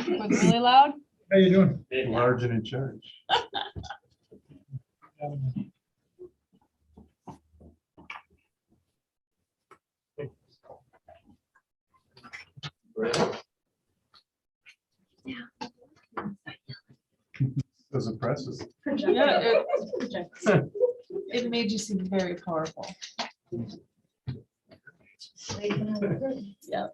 Was it really loud? How you doing? Large and in charge. Those impresses. Yeah, it made you seem very powerful. Yeah.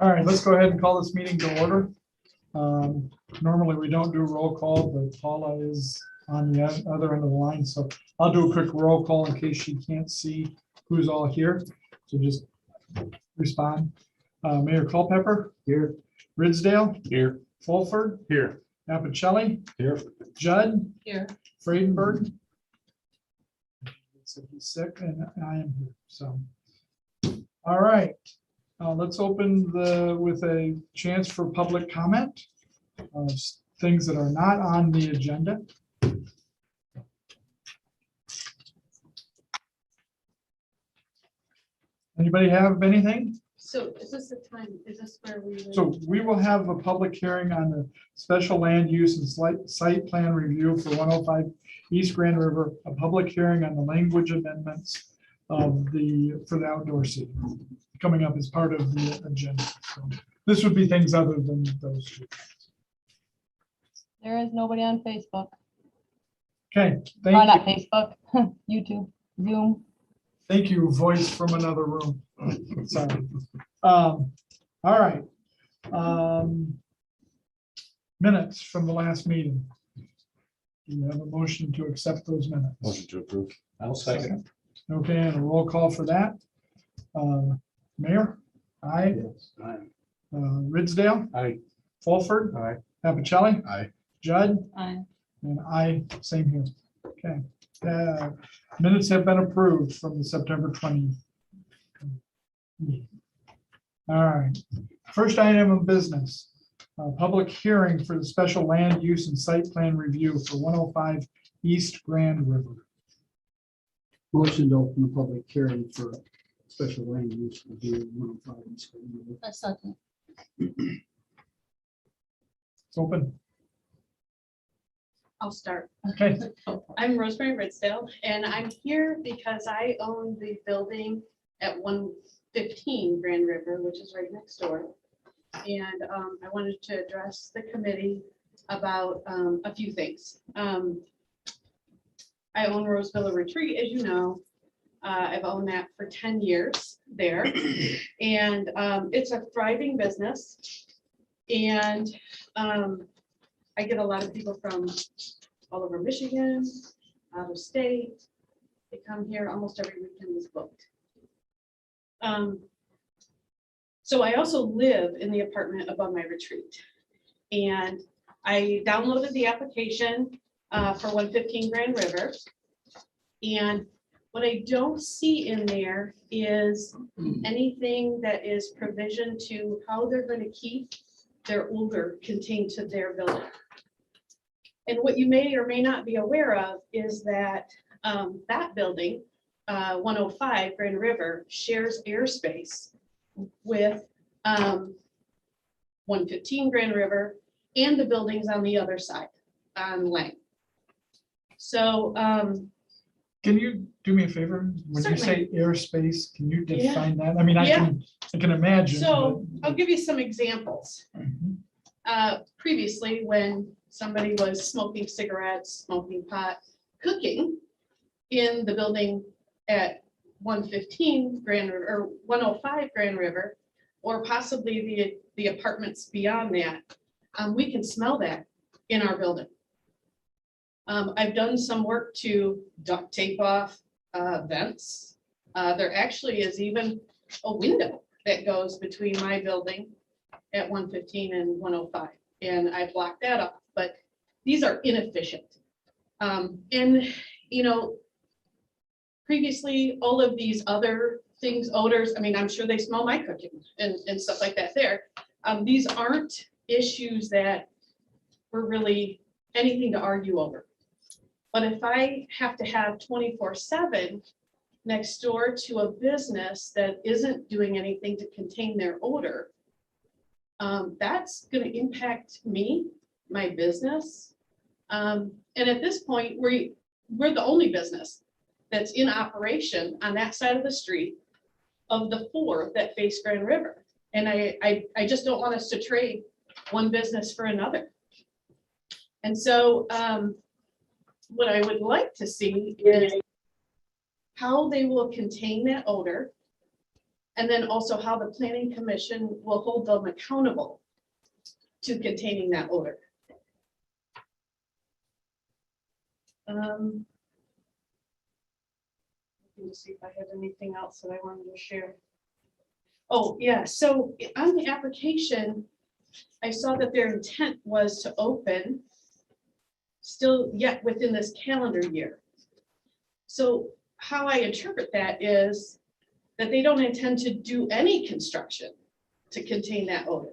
All right, let's go ahead and call this meeting to order. Normally, we don't do roll call, but Paula is on the other end of the line, so I'll do a quick roll call in case she can't see who's all here. So just respond. Mayor Culpepper? Here. Ridsdale? Here. Fulford? Here. Appicelli? Here. Judd? Here. Freidenberg? So he's sick and I am here, so. All right, let's open with a chance for public comment. Things that are not on the agenda. Anybody have anything? So is this the time, is this where we? So we will have a public hearing on the special land use and site plan review for 105 East Grand River, a public hearing on the language amendments of for the outdoor seating coming up as part of the agenda. So this would be things other than those two. There is nobody on Facebook. Okay, Oh, thank you. not Facebook, YouTube, Zoom. Thank you, voice from another room. Sorry. All right. Minutes from the last meeting. Do you have a motion to accept those minutes? Motion to approve. I'll second. Okay, and a roll call for that. Mayor? Aye. Yes. Aye. Ridsdale? Aye. Fulford? Aye. Appicelli? Aye. Judd? Aye. And I, same here. Okay. Minutes have been approved from the September 20. meeting. All right. First item of business, public hearing for the special land use and site plan review for 105 East Grand River. Motion to open the public hearing for special land use review 105 East Grand River. A second. It's open. I'll start. Okay. I'm Rosemary Ridsdale, and I'm here because I own the building at 115 Grand River, which is right next door. And I wanted to address the committee about a few things. I own Roseville Retreat, as you know. I've owned that for 10 years there. And it's a thriving business. And I get a lot of people from all over Michigan, out of state. They come here almost every weekend is booked. So I also live in the apartment above my retreat. And I downloaded the application for 115 Grand River. And what I don't see in there is anything that is provision to how they're going to keep their odor contained to their building. And what you may or may not be aware of is that that building, 105 Grand River, shares airspace with 115 Grand River and the buildings on the other side on Lang. So Can you do me a favor? When you say airspace, can you define that? I mean, I can imagine. So but- I'll give you some examples. Mhm. Previously, when somebody was smoking cigarettes, smoking pot, cooking in the building at 115 Grand River or 105 Grand River, or possibly the apartments beyond that, we can smell that in our building. I've done some work to duct tape off vents. There actually is even a window that goes between my building at 115 and 105, and I blocked that off. But these are inefficient. And you know, previously, all of these other things, odors, I mean, I'm sure they smell my cooking and stuff like that there. These aren't issues that were really anything to argue over. But if I have to have 24/7 next door to a business that isn't doing anything to contain their odor, that's gonna impact me, my business. And at this point, we're the only business that's in operation on that side of the street of the 4 that face Grand River. And I just don't want us to trade one business for another. And so what I would like to see is how they will contain that odor. And then also how the planning commission will hold them accountable to containing that odor. Let me see if I have anything else that I wanted to share. Oh, yeah, so on the application, I saw that their intent was to open still yet within this calendar year. So how I interpret that is that they don't intend to do any construction to contain that odor.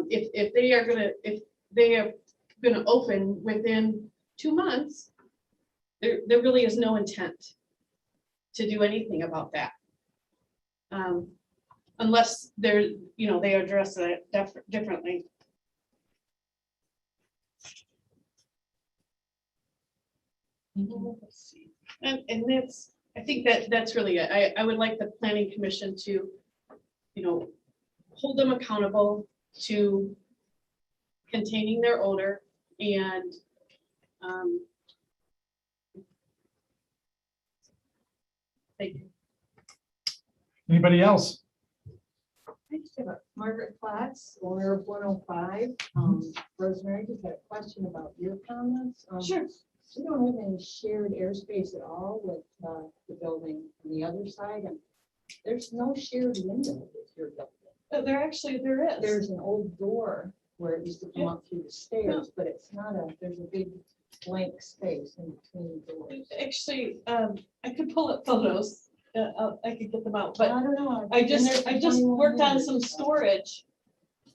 If they are gonna open within 2 months, there really is no intent to do anything about that. Unless they're, they address it differently. Let's see. And that's, I think that's really it. I would like the planning commission to, hold them accountable to containing their odor and thank you. Anybody else? I just have a Margaret Platts, owner of 105. Rosemary, just had a question about your comments. Sure. We don't have any shared airspace at all with the building on the other side, and there's no shared window with your building. There is. There's an old door where it used to come up through the stairs, but it's not there's a big blank space in between doors. Actually, I could pull up photos. I could get them out, but I don't know. I I've been there just for 21 worked on years, some so- storage.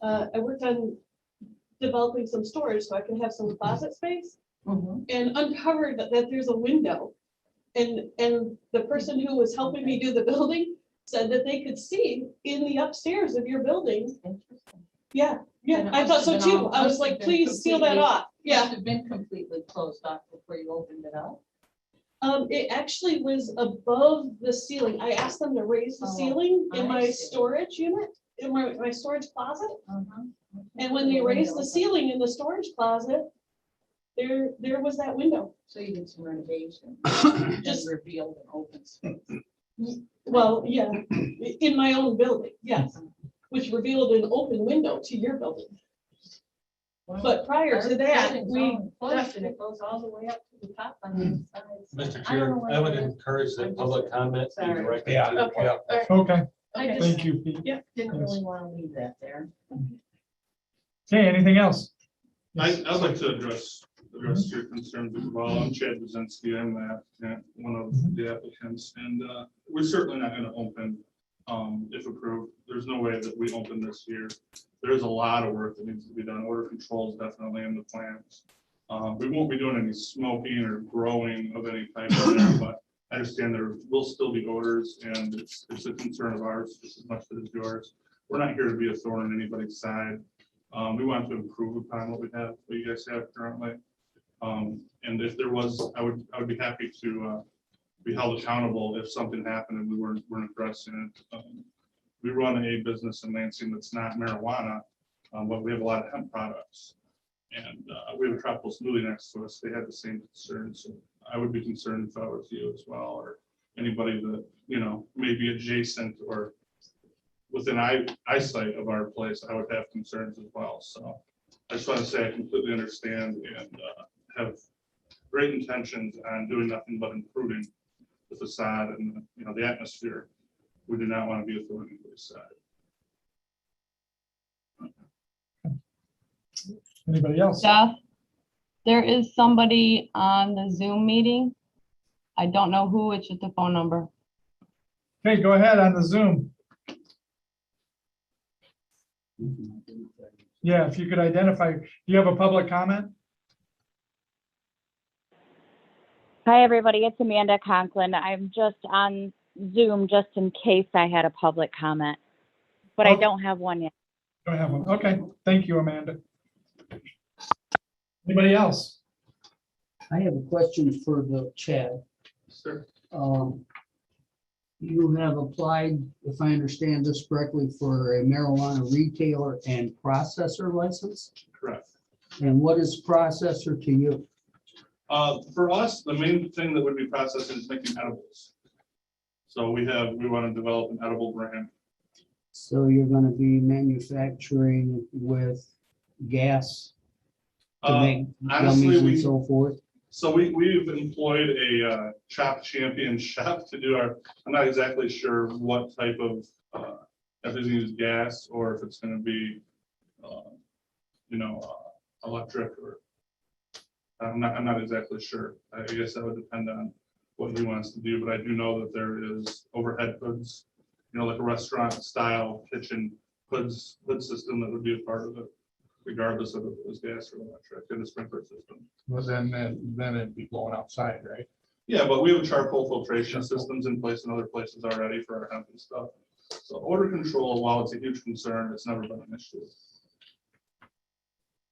I worked on developing some storage so I can have some closet space Mhm. and uncovered that there's a window. And the person who was helping me do the building said that they could see in the upstairs of your building. Interesting. Yeah, And it I thought must so have been too. all- I was must like, have been please seal that completely- off. Yeah. Must have been completely closed off before you opened it up. It actually was above the ceiling. I asked them to raise the Oh, ceiling in I my see. storage unit, in my storage closet. Uh-huh. And when they raised the ceiling in the storage closet, there was that window. So you did some renovation, Just- just revealed an open space. Well, yeah, in my own building, yes, which revealed an open window to your building. Well, But prior our to that, building's we, all enclosed and it goes all the way up to the top on the inside. so Mr. I don't Chair, know what I would it is. encourage I'm that just- public comment be Sorry. directed Yeah. to. okay, all right, Okay, I just thank you, Pete. didn't really want to leave that there. Okay, anything else? I'd like to address your concerns as well. I'm Chad Buzinski. I'm the applicant, one of the applicants, and we're certainly not gonna open, if approved. There's no way that we open this year. There's a lot of work that needs to be done. Order control is definitely in the plans. We won't be doing any smoking or growing of any type of there, but I understand there will still be odors, and it's a concern of ours just as much as it's yours. We're not here to be a thorn in anybody's side. We want to improve upon what you guys have currently. And if there was, I would be happy to be held accountable if something happened and we weren't addressing it. We run a business in Lansing that's not marijuana, but we have a lot of hemp products. And we have a tropical smoothie next to us. They have the same concerns. So I would be concerned if I was you as well, or anybody that, may be adjacent or within eyesight of our place, I would have concerns as well. So I just want to say I completely understand and have great intentions on doing nothing but improving the facade and, the atmosphere. We do not want to be a thorn in anybody's side. Anybody else? Jeff, there is somebody on the Zoom meeting. I don't know who, it's just a phone number. Okay, go ahead on the Zoom. Yeah, if you could identify, do you have a public comment? Hi, everybody. It's Amanda Conklin. I'm just on Zoom just in case I had a public comment, but I Okay. don't have one yet. Don't have one. Okay, thank you, Amanda. Anybody else? I have a question for the Chad. Sir, You have applied, if I understand this correctly, for a marijuana retailer and processor license? correct. And what is processor to you? For us, the main thing that would be processing is making edibles. So we want to develop an edible brand. So you're gonna be manufacturing with gas to make honestly, gummies and so forth? So we've employed a chop champion chef to do our, I'm not exactly sure what type of, if it's gonna use gas or if it's gonna be, electric or, I'm not exactly sure. I guess that would depend on what he wants to do, but I do know that there is overhead hoods, like a restaurant style kitchen hood system that would be a part of it, regardless of if it was gas or electric, and a sprinkler system. Well, then it'd be blowing outside, right? Yeah, but we have charcoal filtration systems in place in other places already for our hemp and stuff. So odor control, while it's a huge concern, it's never been an issue.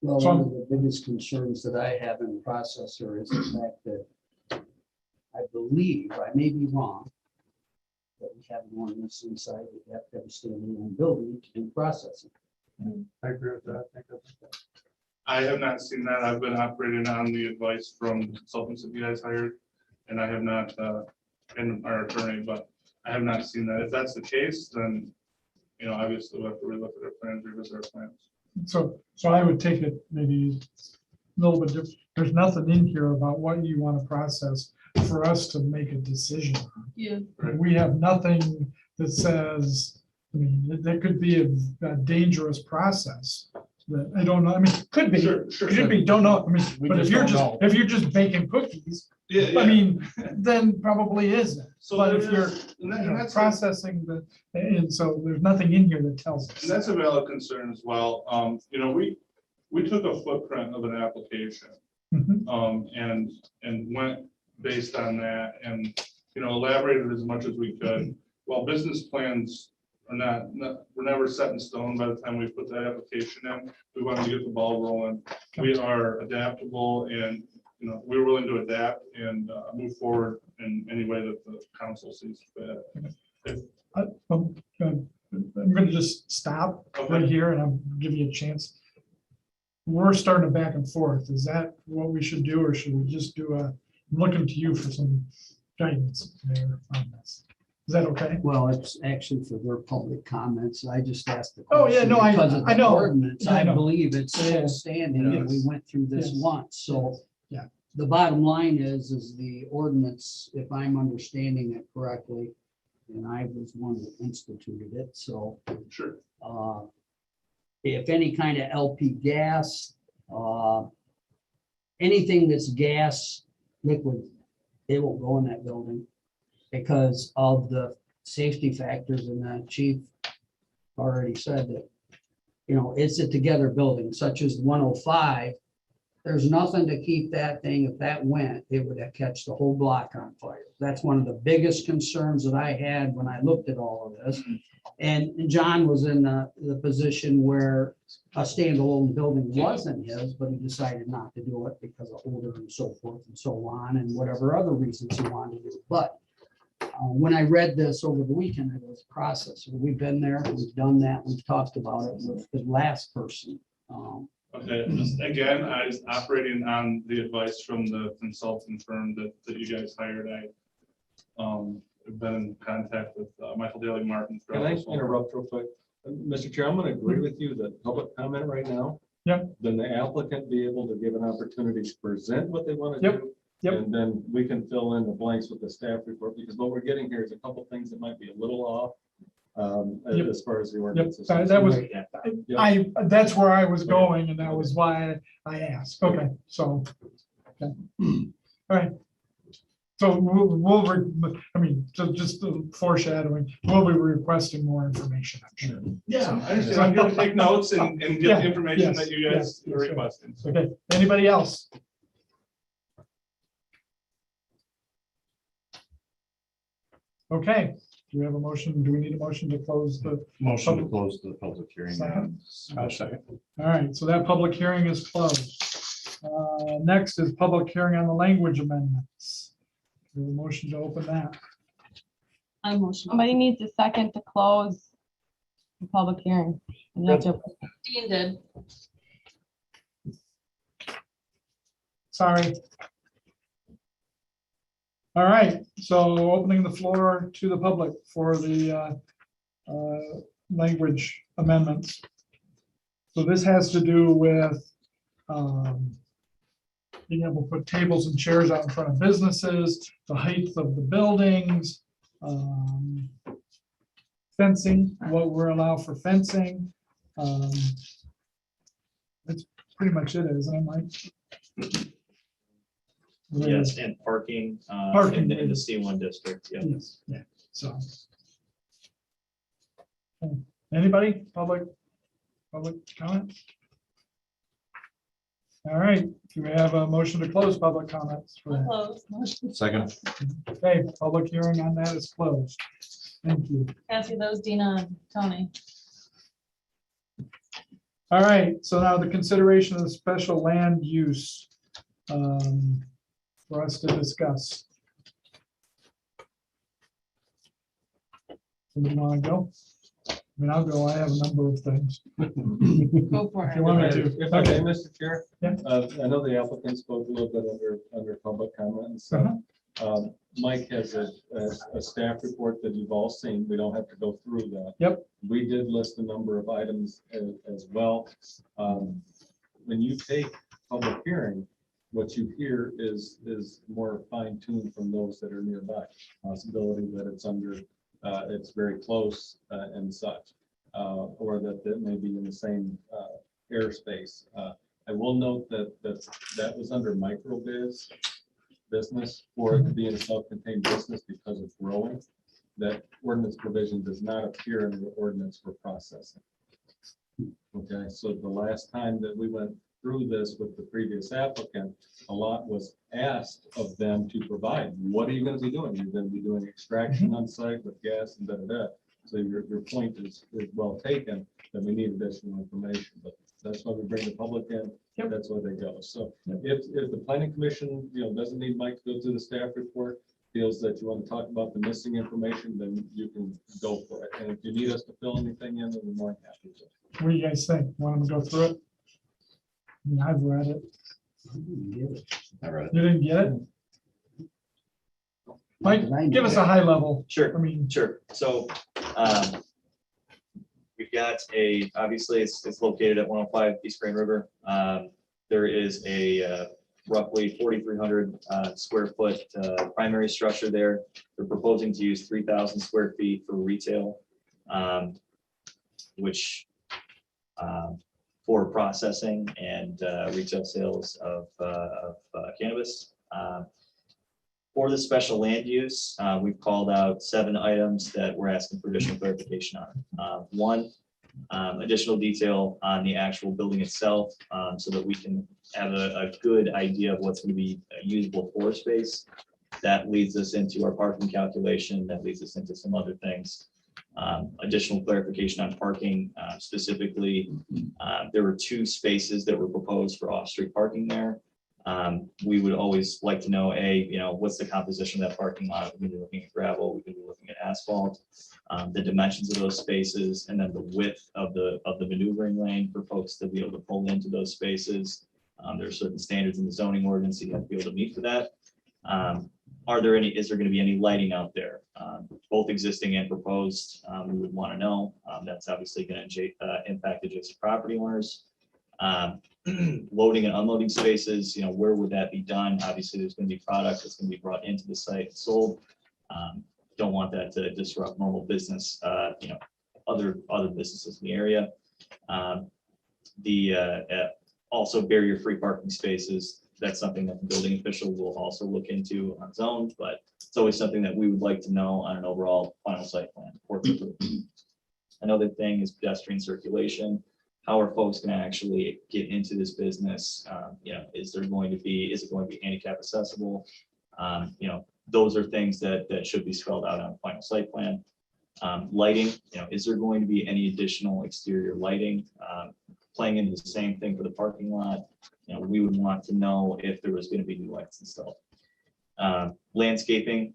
Well, So- one of the biggest concerns that I have in processor is the fact that I believe, I may be wrong, that we have an ordinance inside, we have to have a standalone building to do processing. I agree with that. I think that's- I have not seen that. I've been operating on the advice from the consultants that you guys hired, and I have not, and our attorney, but I have not seen that. If that's the case, then, obviously we'll have to relook at our plans, revisit our plans. So I would take it maybe a little bit different. There's nothing in here about what you want to process for us to make a decision on. Yeah. We have nothing that says, that could be a dangerous process. That I don't know. Could be, Sure. could be, don't know. We But just don't know. if you're just baking cookies, Yeah. then probably isn't. So But if there you're is- and that's, processing and so there's nothing in here that tells us. and that's a valid concern as well. We took a footprint of an application, Mhm. and went based on that and, elaborated as much as we could. While business plans are were never set in stone by the time we put that application in, we wanted to get the ball rolling. We are adaptable and, we're willing to adapt and move forward in any way that the council sees fit. I'm gonna just stop right here and I'll give you a chance. We're starting a back and forth. Is that what we should do, or should we just do I'm looking to you for some guidance there on this. Is that okay? Well, it's actually for their public comments. I just asked the Oh, yeah, question no, because of I the know. ordinance. I I know. believe it's still Yeah. standing and we Yes. went through this Yes. once. So Yeah. the bottom line is the ordinance, if I'm understanding it correctly, and I was one that instituted it, so Sure. if any kind of LP gas, anything that's gas, liquid, it will go in that building because of the safety factors, and the chief already said that, it's a together building such as 105. There's nothing to keep that thing, if that went, it would catch the whole block on fire. That's one of the biggest concerns that I had when I looked at all of this. And John was in the position where a standalone building wasn't his, but he decided not to do it because of odor and so forth and so on, and whatever other reasons he wanted to do. But when I read this over the weekend, it was a process. We've been there, we've done that, we've talked about it with the last person. Okay, just again, I was operating on the advice from the consulting firm that you guys hired. I've been in contact with Michael Daly Martin. Can I interrupt real quick? Mr. Chair, I'm going to agree with you that public comment right now. Yep. Then the applicant be able to give an opportunity to present what they want to Yep. do. Yep. And then we can fill in the blanks with the staff report, because what we're getting here is a couple things that might be a little off. Yep. As far as the Yep, ordinance. is that was, concerned. that's where I was going, and that was why I asked. Okay, so. Okay. All right. So so just foreshadowing, we'll be requesting more information, I'm sure. Yeah, I understand. I'm going to take notes and get Yeah, the information yes, that you guys yes, are yes, requesting. Okay, anybody else? Okay, do we have a motion? Do we need a motion to close the? Motion to close the public hearing. Second. I'll second. All right, so that public hearing is closed. Next is public hearing on the language amendments. Do we have a motion to open that? I motion. Somebody needs a second to close the public hearing. And you have to- Dean did. Sorry. All right, so opening the floor to the public for the language amendments. So this has to do with being able to put tables and chairs out in front of businesses, the height of the buildings, fencing, what we're allowed for fencing. That's pretty much it, isn't it, Mike? Yes, and parking, Parking. in the C1 district, yeah. Yes, yeah, so. Anybody, public comment? All right, do we have a motion to close public comments? for that? Close. Second. Okay, public hearing on that is closed. Thank you. Pass you those, Dina and Tony. All right, so now the consideration of the special land use for us to discuss. Somebody want to go? I mean, I'll go. I have a number of things. Go for If you it. want me to. If I may, Okay. Mr. Chair, Yeah. I know the applicant spoke a little bit under public comment and stuff. Uh-huh. Mike has a staff report that you've all seen. We don't have to go through that. Yep. We did list a number of items as well. When you take public hearing, what you hear is more fine tuned from those that are nearby. Possibility that it's under, it's very close and such, or that it may be in the same airspace. I will note that was under micro business, for it to be in a self-contained business because of growing. That ordinance provision does not appear in the ordinance for processing. Okay, so the last time that we went through this with the previous applicant, a lot was asked of them to provide. What are you going to be doing? You're going to be doing extraction on site with gas and da. So your point is well taken, that we need additional information, but that's why we bring the public in. Yep. That's why they go. So if the planning commission, doesn't need Mike to go through the staff report, feels that you want to talk about the missing information, then you can go for it. And if you need us to fill anything in, then we're more than happy to. What do you guys think? Want to go through it? I mean, I've read it. I read it. You didn't get it? Mike, give us a high level. Sure. I mean, Sure. So we've got obviously it's located at 105 East Grand River. There is a roughly 4,300 square foot primary structure there. They're proposing to use 3,000 square feet for retail, which for processing and retail sales of cannabis. For the special land use, we've called out 7 items that we're asking for additional clarification on. One, additional detail on the actual building itself, so that we can have a good idea of what's going to be a usable floor space. That leads us into our parking calculation, that leads us into some other things. Additional clarification on parking, specifically, there were 2 spaces that were proposed for off-street parking there. We would always like to know, what's the composition of that parking lot? We can be looking at gravel, we can be looking at asphalt, the dimensions of those spaces, and then the width of the maneuvering lane for folks to be able to pull into those spaces. There are certain standards in the zoning ordinance you have to be able to meet for that. Is there going to be any lighting out there? Both existing and proposed, we would want to know. That's obviously going to impact adjacent property owners. Loading and unloading spaces, where would that be done? Obviously, there's going to be product that's going to be brought into the site and sold. Don't want that to disrupt normal business, other businesses in the area. Also barrier-free parking spaces. That's something that the building official will also look into on its own, but it's always something that we would like to know on an overall final site plan. Another thing is pedestrian circulation. How are folks going to actually get into this business? Is it going to be handicap accessible? those are things that should be spelled out on final site plan. Lighting, is there going to be any additional exterior lighting? Playing into the same thing for the parking lot, we would want to know if there was going to be new lights installed. Landscaping,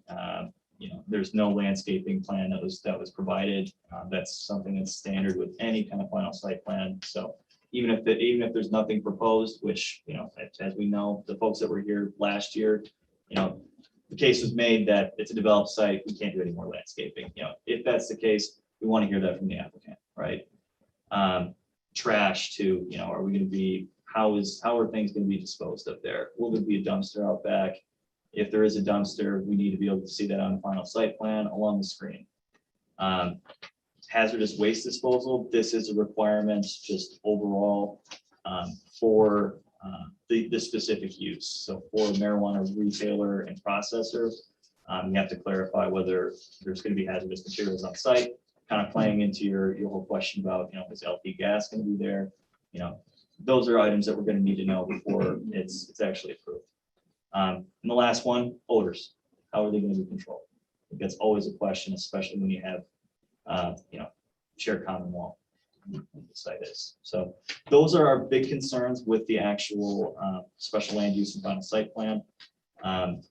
there's no landscaping plan that was provided. That's something that's standard with any kind of final site plan. So even if there's nothing proposed, which, as we know, the folks that were here last year, the case was made that it's a developed site, we can't do any more landscaping. If that's the case, we want to hear that from the applicant, right? Trash too, are we going to be, how are things going to be disposed of there? Will there be a dumpster out back? If there is a dumpster, we need to be able to see that on the final site plan along the screen. Hazardous waste disposal, this is a requirement just overall for the specific use. So for a marijuana retailer and processor, you have to clarify whether there's going to be hazardous materials on site, kind of playing into your whole question about, is LP gas going to be there? Those are items that we're going to need to know before it's actually approved. And the last one, odors. How are they going to be controlled? I think that's always a question, especially when you have, shared common wall. The site is. So those are our big concerns with the actual special land use and final site plan. And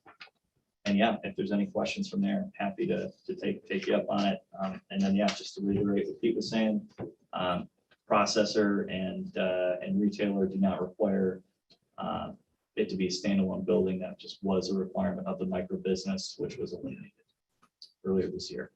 yeah, if there's any questions from there, happy to take you up on it. And then yeah, just to reiterate what Pete was saying, processor and retailer do not require it to be a standalone building. That just was a requirement of the micro business, which was eliminated earlier this year.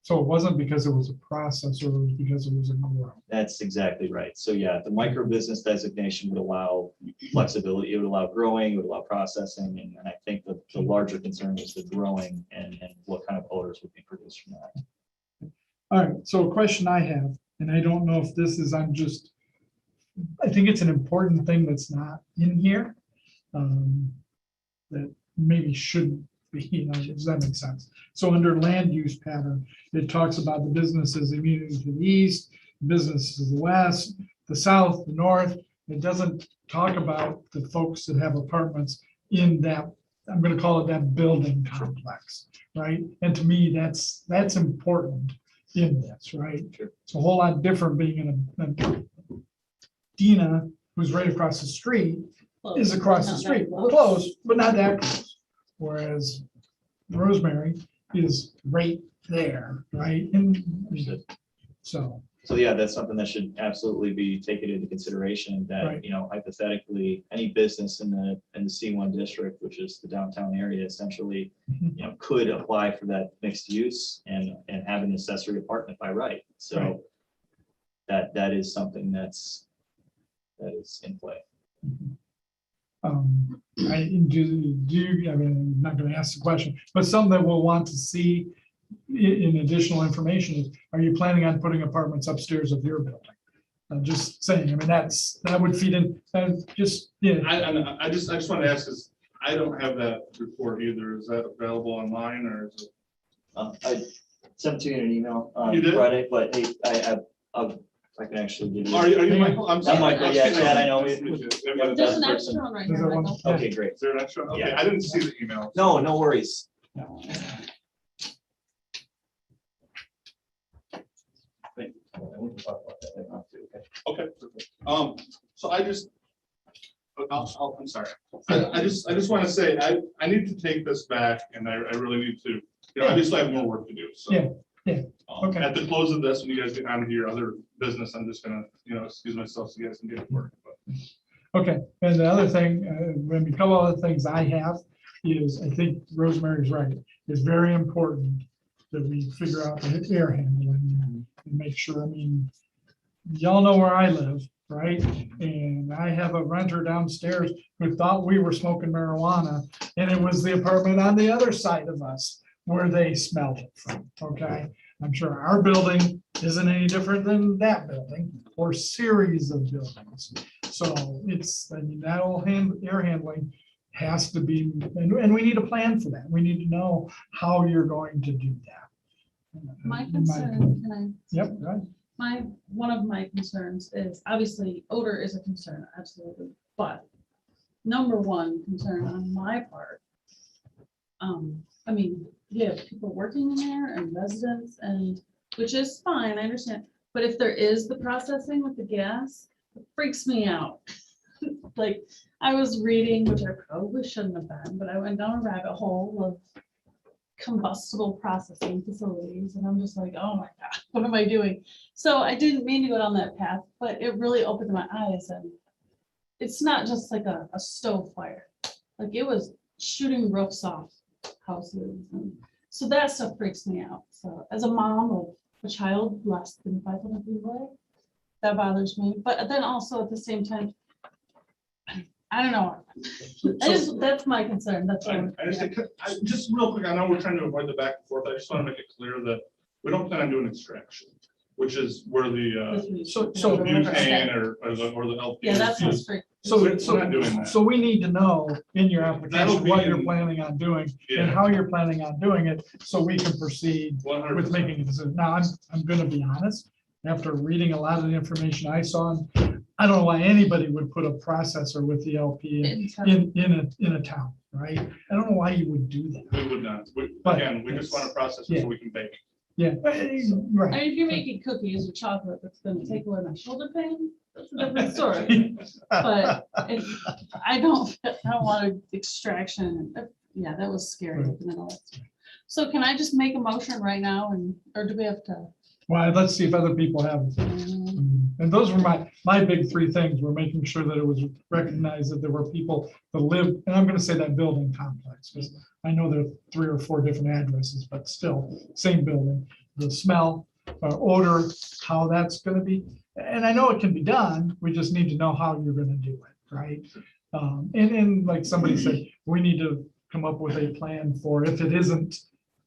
So it wasn't because it was a processor, it was because it was a grow. That's exactly right. So yeah, the micro business designation would allow flexibility. It would allow growing, it would allow processing. And I think the larger concern is the growing and what kind of odors would be produced from that. All right, so a question I have, and I don't know if this is, I think it's an important thing that's not in here. That maybe shouldn't be, does that make sense? So under land use pattern, it talks about the businesses immediately to the east, businesses to the west, the south, the north. It doesn't talk about the folks that have apartments in that, I'm gonna call it that building complex, right? And to me, that's important in this, right? It's a whole lot different being in a Dina, who's right across the street, is across the street, close, but not that close. Whereas Rosemary is right there, right? And so yeah, that's something that should absolutely be taken into consideration that, Right. Hypothetically, any business in the C1 district, which is the downtown area, essentially, could apply for that mixed use and have an accessory apartment by right. So that is something that is in play. I do, I mean, I'm not gonna ask the question, but some that we'll want to see in additional information is, are you planning on putting apartments upstairs of your building? I'm just saying, I mean, that would feed in, just, yeah. I just want to ask, because I don't have that report either. Is that available online or is it? I sent to you in an email on You did? Friday, but hey, I can actually give you. Are you Michael? I'm sorry. Michael, yeah, Chad, I know. Nice to meet you. There's an extra one right There's here, a one. Michael. Okay, great. Is there an extra? Okay, Yeah. I didn't see the email. No worries. Okay. So I'm sorry. I just want to say, I need to take this back and I really need to, obviously I have more work to do, so. Yeah, okay. At the close of this, when you guys get on to your other business, I'm just gonna, excuse myself so you guys can get to work. But Okay, and the other thing, when a couple other things I have is, I think Rosemary's right. It's very important that we figure out the air handling and make sure, I mean, y'all know where I live, right? And I have a renter downstairs who thought we were smoking marijuana, and it was the apartment on the other side of us where they smelled it from, okay? I'm sure our building isn't any different than that building or series of buildings. So it's, I mean, that whole air handling has to be, and we need a plan for that. We need to know how you're going to do that. My In concern, can I? Yep, right. One of my concerns is, obviously odor is a concern, absolutely. But number one concern on my part, I mean, you have people working in there and residents and, which is fine, I understand. But if there is the processing with the gas, it freaks me out. Like, I was reading, which I probably shouldn't have been, but I went down a rabbit hole of combustible processing facilities, and I'm just like, oh my God, what am I doing? So I didn't mean to go down that path, but it really opened my eyes, and it's not just like a stove fire. Like, it was shooting roofs off houses, and so that stuff freaks me out. So as a mom of a child less than 500 feet away, that bothers me. But then also at the same time, I don't know. That's my concern. That's I what. understand. Just real quick, I know we're trying to avoid the back and forth. I just want to make it clear that we don't plan on doing extraction, which is where the So butane or the LP. Yeah, that's what's is. freak. We're not doing that. So we need to know in your That'll application be what you're in- planning on doing and Yeah, how you're planning on doing it, so we can proceed 100%. with making a decision. Now, I'm gonna be honest, after reading a lot of the information I saw, I don't know why anybody would put a processor with the LP in a town, right? I don't know why you would do that. We would not. But Again, we just want to process it yeah. so we can bake. Yeah, I right. mean, if you're making cookies or chocolate that's gonna take away my shoulder pain, that's a different story. But I don't want to extraction. Yeah, that was scary. looking at all that stuff. So can I just make a motion right now or do we have to? Well, let's see if other people have. And those were my big three things, were making sure that it was recognized that there were people that lived, and I'm gonna say that building complex, because I know there are 3 or 4 different addresses, but still, same building. The smell, odor, how that's gonna be, and I know it can be done, we just need to know how you're gonna do it, right? And like somebody said, we need to come up with a plan for if it isn't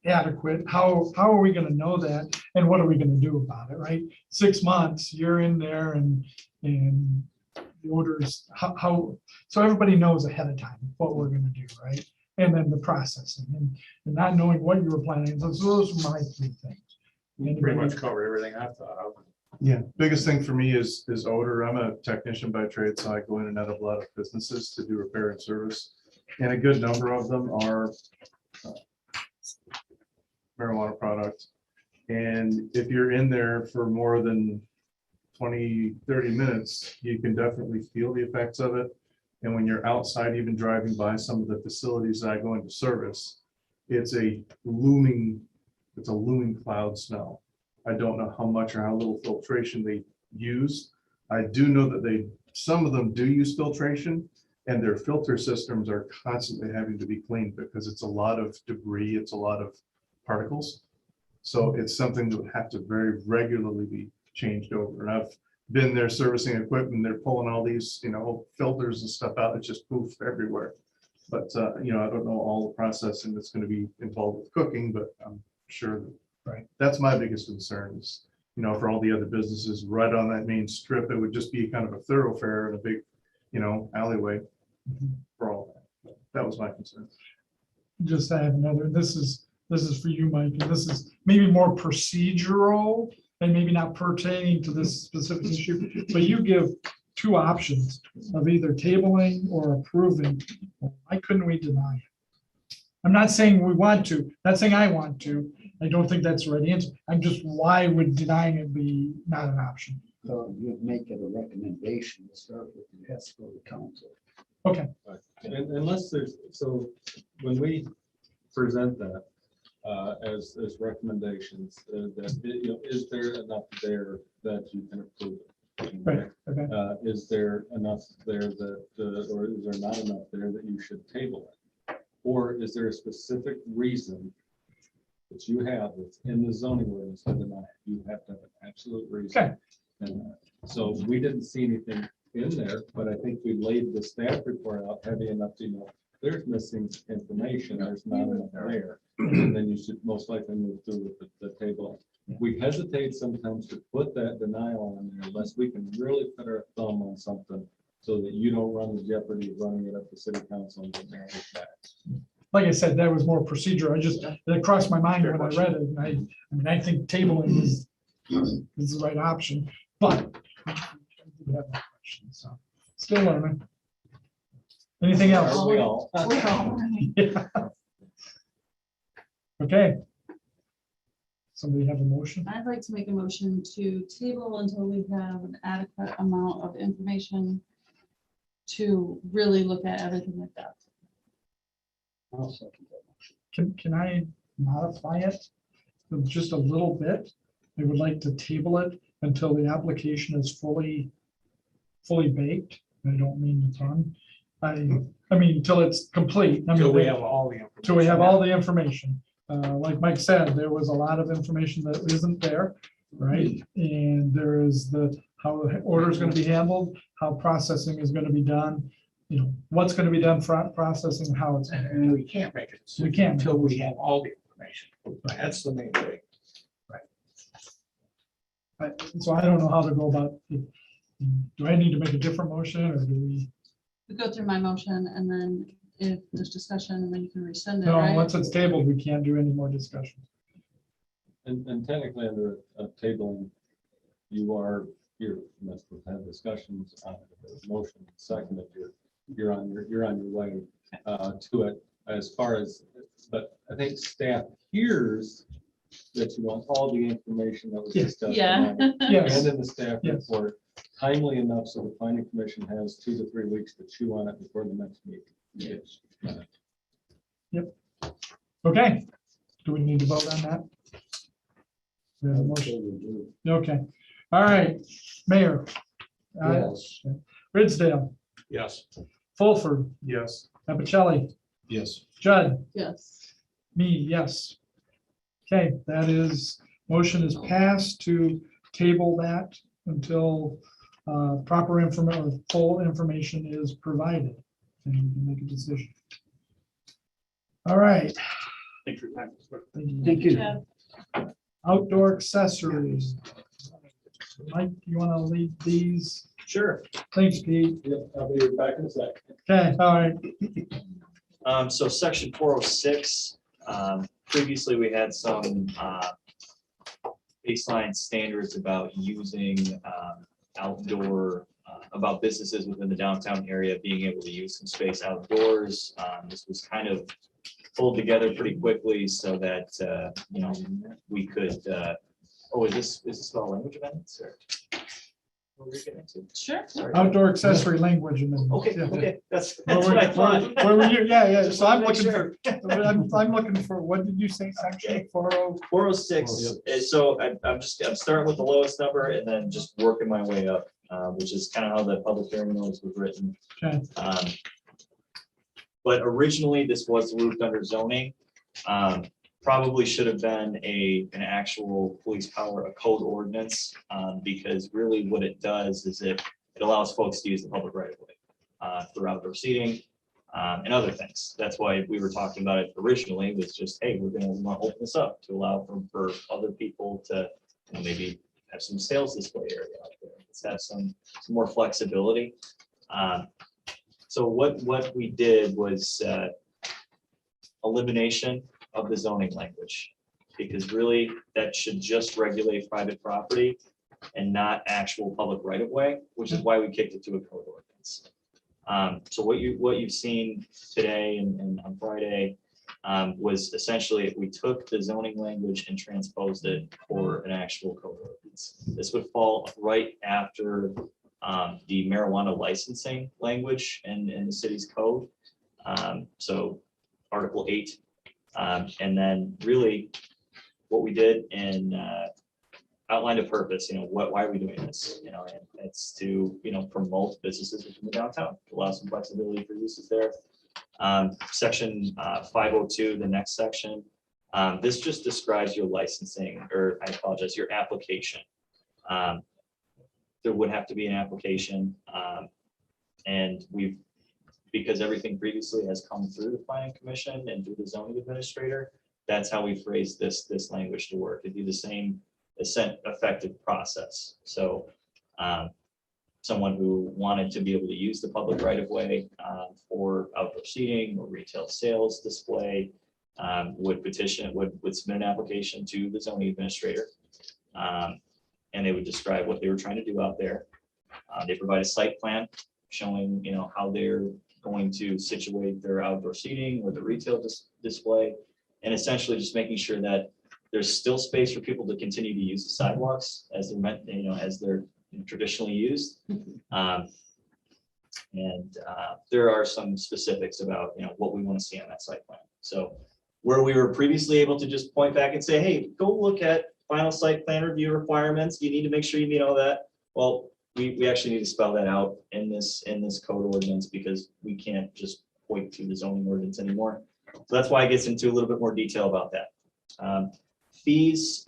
adequate, how are we gonna know that? And what are we gonna do about it, right? 6 months, you're in there and the orders, how, so everybody knows ahead of time what we're gonna do, right? And then the processing and not knowing what you were planning, those are my 3 things. Pretty much covered everything I thought of. Yeah, biggest thing for me is odor. I'm a technician by trade, so I go in and out of a lot of businesses to do repair and service. And a good number of them are marijuana products. And if you're in there for more than 20, 30 minutes, you can definitely feel the effects of it. And when you're outside, even driving by some of the facilities that I go into service, it's a looming cloud smell. I don't know how much or how little filtration they use. I do know that some of them do use filtration, and their filter systems are constantly having to be cleaned because it's a lot of debris, it's a lot of particles. So it's something that would have to very regularly be changed over. And I've been there servicing equipment, they're pulling all these, filters and stuff out, it's just poof everywhere. But, I don't know all the processing that's going to be involved with cooking, but I'm sure that, right, that's my biggest concern is, for all the other businesses right on that main strip, it would just be kind of a thoroughfare and a big, alleyway for all that. That was my concern. Just I have another, this is for you, Mike, and this is maybe more procedural and maybe not pertaining to this specific issue, but you give 2 options of either tabling or approving. Why couldn't we deny it? I'm not saying we want to, not saying I want to. I don't think that's the right answer. I'm just, why would denying it be not an option? So you'd make it a recommendation to start with, it has to go to council. Okay, Unless there's, so when we present that as recommendations, is there enough there that you can approve it? right, okay. Is there enough there that, or is there not enough there that you should table it? Or is there a specific reason that you have that's in the zoning ordinance to deny it? You have to have an absolute reason. Okay. And so we didn't see anything in there, but I think we laid the staff report out heavy enough to know there's missing information, there's not enough there. And then you should most likely move through with the table. We hesitate sometimes to put that denial on there unless we can really put our thumb on something so that you don't run the jeopardy of running it up to city council and getting it back. Like I said, that was more procedure. That crossed my mind when I read it. And I think tabling is the right option, but I do have that question, so still learning. Anything else? We all. Yeah. Okay. Somebody have a motion? I'd like to make a motion to table until we have an adequate amount of information to really look at everything like that. I'll second that. Can I modify it just a little bit? I would like to table it until the application is fully baked. I don't mean a ton. I mean, until it's complete. I mean, Till we have all the information. till we have all the information. Like Mike said, there was a lot of information that isn't there, right? And there is how the order is going to be handled, how processing is going to be done, you know, what's going to be done for processing, how it's. And we can't make it. We can't. Until we have all the information. That's the main thing. So I don't know how to go about it. Do I need to make a different motion or do we? We go through my motion and then if there's discussion, then you can rescind it, No, right? once it's tabled, we can't do any more discussion. And technically under tabling, you're must have discussions on the motion, second, if you're on your way to it as far as, but I think staff hears that you want all the information that was discussed. Yeah. tonight, Yes. And in the staff Yes. report, timely enough so the planning commission has 2 to 3 weeks to chew on it before the next meeting. Yes. Okay. Do we need to vote on that? We have a motion. Okay. All right. Mayor. Yes. Ridsdale, Yes. Fulford, Yes. Epicelli, Yes. Judd, Yes. me, yes. Okay, that is, motion is passed to table that until proper information, full information is provided. And you can make a decision. All right. Thanks for your time. Thank you. Yeah. Outdoor accessories. Mike, you want to lead these? Sure. Thanks, Pete. I'll be back in a second. Okay, all right. So section 406, previously we had some baseline standards about using outdoor, about businesses within the downtown area being able to use some space outdoors. This was kind of pulled together pretty quickly so that, you know, we could, is this about language amendments or? What were we getting to? Sure. Sorry. Outdoor accessory language amendment. Okay, Yeah. okay, that's Where what I were- thought. where were you? Yeah, yeah. So I'm Make looking sure. I'm looking for, what did you say, section 40? 406, so I'm starting with the lowest number and then just working my way up, which is kind of how the public hearing notice was written. Okay, But originally, this was looped under zoning. Probably should have been an actual police power, a code ordinance, because really what it does is it allows folks to use the public right of way for outdoor seating and other things. That's why we were talking about it originally, was just, hey, we want to open this up to allow for other people to, you know, maybe have some sales display area out there. Let's have some more flexibility. So what we did was elimination of the zoning language, because really that should just regulate private property and not actual public right of way, which is why we kicked it to a code ordinance. So what you've seen today and on Friday was essentially we took the zoning language and transposed it for an actual code ordinance. This would fall right after the marijuana licensing language in the city's code. So Article 8. And then really what we did and outlined a purpose, you know, why are we doing this? You know, and it's to, you know, promote businesses within the downtown, allow some flexibility for uses there. Section 502, the next section, this just describes your licensing, or I apologize, your application. There would have to be an application, and because everything previously has come through the planning commission and through the zoning administrator, that's how we phrase this language to work. It'd be the same effective process. So someone who wanted to be able to use the public right of way for outdoor seating or retail sales display would submit an application to the zoning administrator. And they would describe what they were trying to do out there. They provide a site plan showing, you know, how they're going to situate their outdoor seating or the retail display. and essentially just making sure that there's still space for people to continue to use the sidewalks as they're meant, as they're traditionally used. And there are some specifics about, what we want to see on that site plan. So where we were previously able to just point back and say, hey, go look at final site plan review requirements. You need to make sure you meet all that. Well, we actually need to spell that out in this code ordinance, because we can't just point to the zoning ordinance anymore. So that's why it gets into a little bit more detail about that. Fees,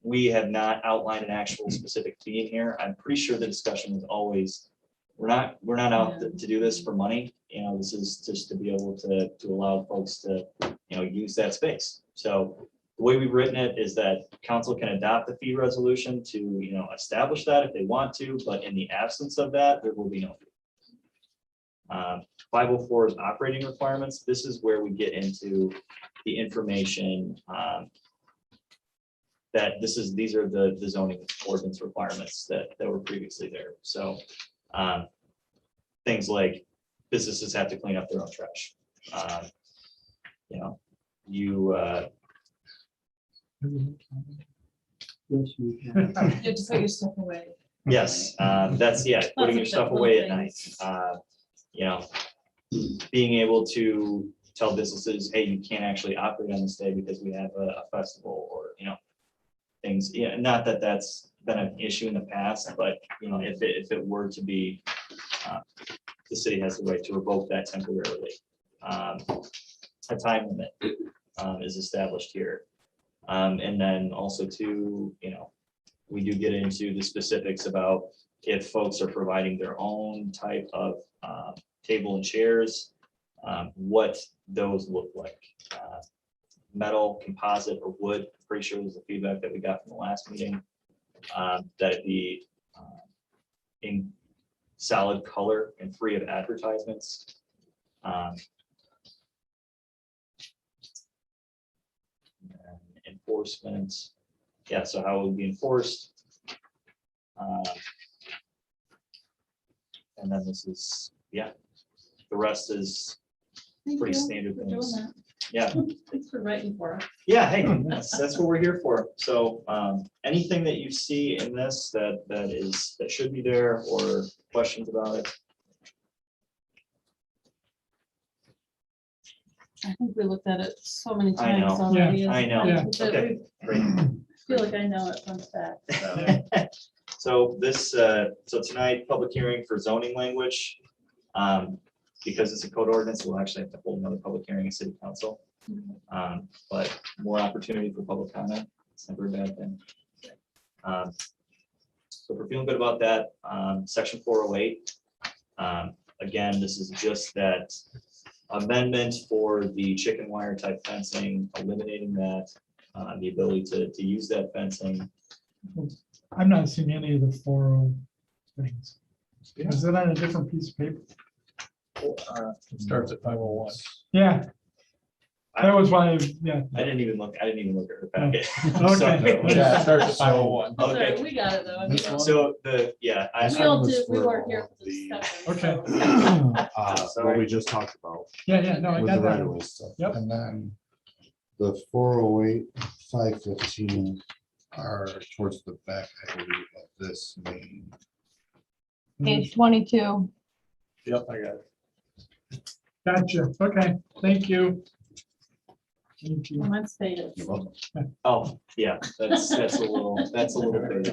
we have not outlined an actual specific fee in here. I'm pretty sure the discussion was always, we're not out to do this for money. This is just to be able to allow folks to, use that space. So the way we've written it is that council can adopt the fee resolution to, establish that if they want to, but in the absence of that, there will be no fee. 504 is operating requirements. This is where we get into the information that these are the zoning ordinance requirements that were previously there. So things like businesses have to clean up their own trash. You have to put your stuff away. Yes, that's, putting your stuff away at night. Being able to tell businesses, hey, you can't actually operate on this day because we have a festival, or, things. Yeah, not that that's been an issue in the past, but, if it were to be, the city has the right to revoke that temporarily. A time limit is established here. And then also too, we do get into the specifics about if folks are providing their own type of table and chairs, what those look like. Metal, composite, or wood. Pretty sure was the feedback that we got from the last meeting. That it be in solid color and free of advertisements. Enforcement. Yeah, so how it would be enforced. And then this is, the rest is Thank pretty you standard for doing things. that. Yeah, Thanks for writing for us. yeah, hey, that's what we're here for. So anything that you see in this that should be there, or questions about it? I think we looked at it so many I know. times already. I know. Yeah. That Okay, we great. feel like I know it from back. So. So this, so tonight, public hearing for zoning language. Because it's a code ordinance, we'll actually have to hold another public hearing in city council. But more opportunity for public comment. It's never a bad thing. So if we're feeling good about that, section 408. Again, this is just that amendment for the chicken wire type fencing, eliminating that, the ability to use that fencing. I'm not seeing any of the 40 things. Is it on a different piece of paper? Starts at 501. Yeah, that was why, yeah. I didn't even look at her packet. Okay. Sorry. Yeah, it starts at 501. Okay. Sorry, we got it though. I mean, So we all did, we weren't here for the discussion. Okay. so- What we just talked about Yeah, no, I with got the right that. of way stuff. Yep. And then the 408, 515 are towards the back, I believe, of this main. Page 22. Yep, I got it. Gotcha. Okay, thank you. Thank you. Well, mine's faded. Oh, yeah, that's a little bit.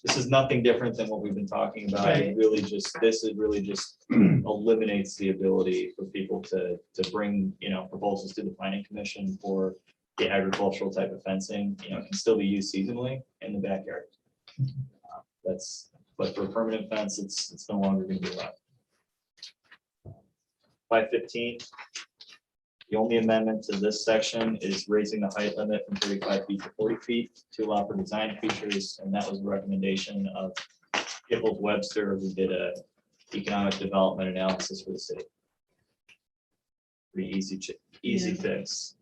This is nothing different than what we've been talking about. It really just, this is really just eliminates the ability for people to bring, proposals to the planning commission for the agricultural type of fencing, it can still be used seasonally in the backyard. But for a permanent fence, it's no longer gonna be allowed. 515. The only amendment to this section is raising the height limit from 35 feet to 40 feet to allow for design features, and that was a recommendation of Gibbles Webster, who did a economic development analysis for the city. Pretty easy fix.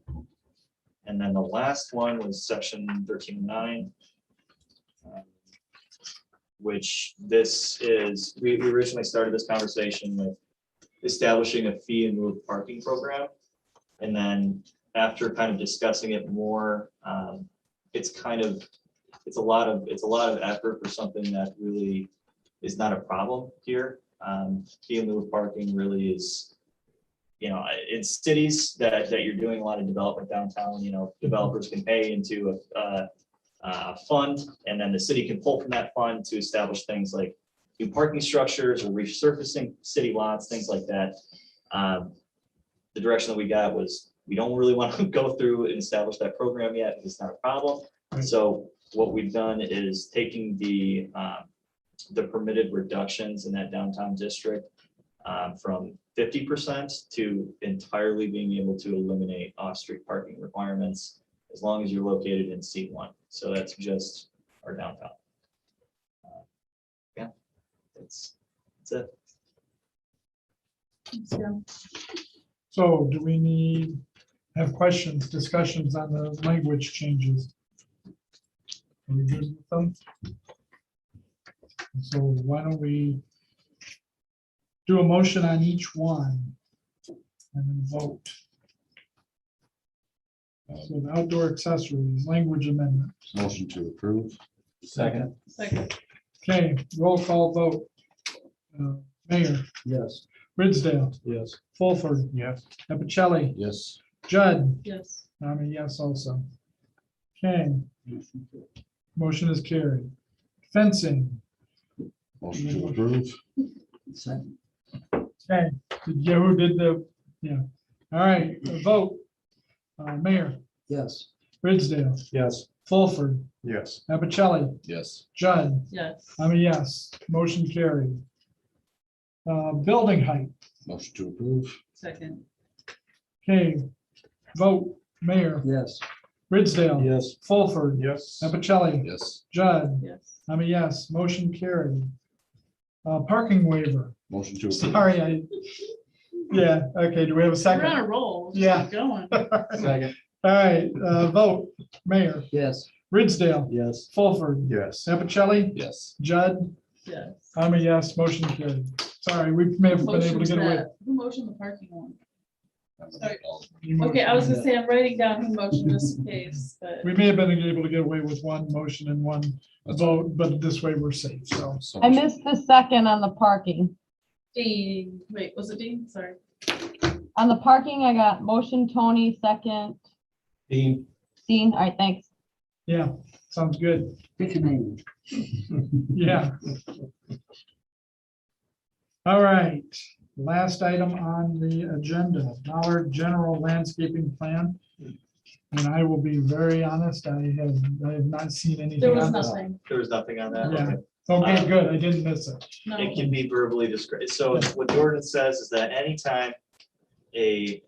And then the last one was section 1309, which this is, we originally started this conversation with establishing a fee in lieu of parking program. And then after kind of discussing it more, it's a lot of effort for something that really is not a problem here. Fee in lieu of parking really is, in cities that you're doing a lot of development downtown, developers can pay into a fund, and then the city can pull from that fund to establish things like new parking structures or resurfacing city lots, things like that. The direction that we got was, we don't really want to go through and establish that program yet, because it's not a problem. So what we've done is taking the permitted reductions in that downtown district from 50% to entirely being able to eliminate off-street parking requirements as long as you're located in C1. So that's just our downtown. Yeah, that's it. So do we have questions, discussions on the language changes? Are we good with them? So why don't we do a motion on each one and then vote? So the outdoor accessories, language amendment. Motion to approve. Second. Okay, roll call vote. Mayor, Yes. Ridsdale, Yes. Fulford, Yes. Epicelli, Yes. Judd, Yes. I'm a yes also. Okay, motion is carried. Fencing, Motion to approve. Second. okay, who did the, yeah, all right, a vote. Mayor, Yes. Ridsdale, Yes. Fulford, Yes. Epicelli, Yes. Judd, Yes. I'm a yes, motion carried. Building height, Motion to approve. Second. okay, vote. Mayor, Yes. Ridsdale, Yes. Fulford, Yes. Epicelli, Yes. Judd, Yes. I'm a yes, motion carried. Parking waiver, Motion to approve. sorry, yeah, okay, do we have a We're on second? a roll. Just Yeah. keep Going. Second. All right, vote. Mayor, Yes. Ridsdale, Yes. Fulford, Yes. Epicelli, Yes. Judd, Yes. I'm a yes, motion carried. Sorry, we may have been able to Motion's get away. that- Who motioned the parking one? Sorry. You Okay, I was motioned. gonna say, I'm writing down who motioned just in case, but We may have been able to get away with one motion and one vote, but this way we're safe, so. I missed the second on the parking. Dean, wait, was it Dean? Sorry. On the parking, I got motion Tony, second Dean. Dean. All right, thanks. Yeah, sounds good. Pick a name. Yeah. All right, last item on the agenda, Dollar General Landscaping Plan. And I will be very honest, I have not seen anything. There was on this. nothing. There was nothing on that. Yeah. Okay. Okay, good, I didn't miss it. No. It can be verbally described. So what the ordinance says is that anytime a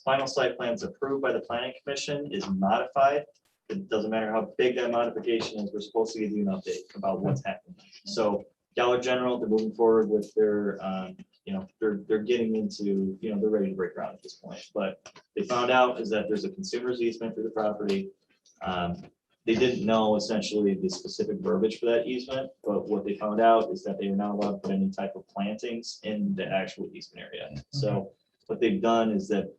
final site plan is approved by the planning commission is modified, it doesn't matter how big that modification is, we're supposed to give you an update about what's happening. So Dollar General, they're moving forward with their, they're getting into, they're ready to break ground at this point. But they found out is that there's a consumer's easement through the property. They didn't know essentially the specific verbiage for that easement, but what they found out is that they were not allowed to put any type of plantings in the actual easement area. So what they've done is that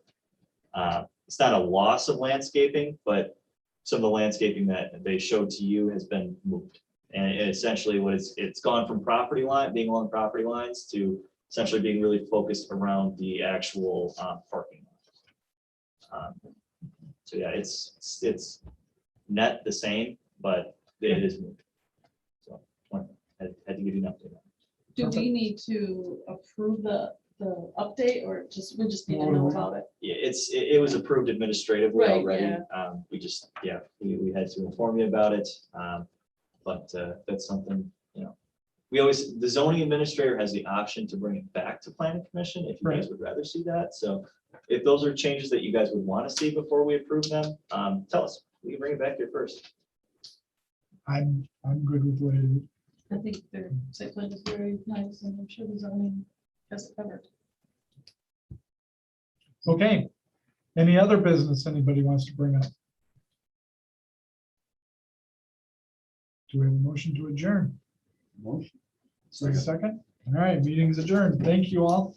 it's not a loss of landscaping, but some of the landscaping that they showed to you has been moved. And essentially what it's gone from being along property lines to essentially being really focused around the actual parking lot. So yeah, it's net the same, but it is moved. So I had to give you an update. Do we need to approve the update or we just need to know about it? Yeah, it was approved administratively Right, already. yeah. We just, we had to inform you about it. But that's something, the zoning administrator has the option to bring it back to planning commission if you guys would rather see that. So if those are changes that you guys would want to see before we approve them, tell us. We can bring it back here first. I'm good with the way it is. I think their site plan is very nice and I'm sure the zoning has it covered. Okay, any other business anybody wants to bring up? Do we have a motion to adjourn? Motion. Second. All right, meeting's adjourned. Thank you all.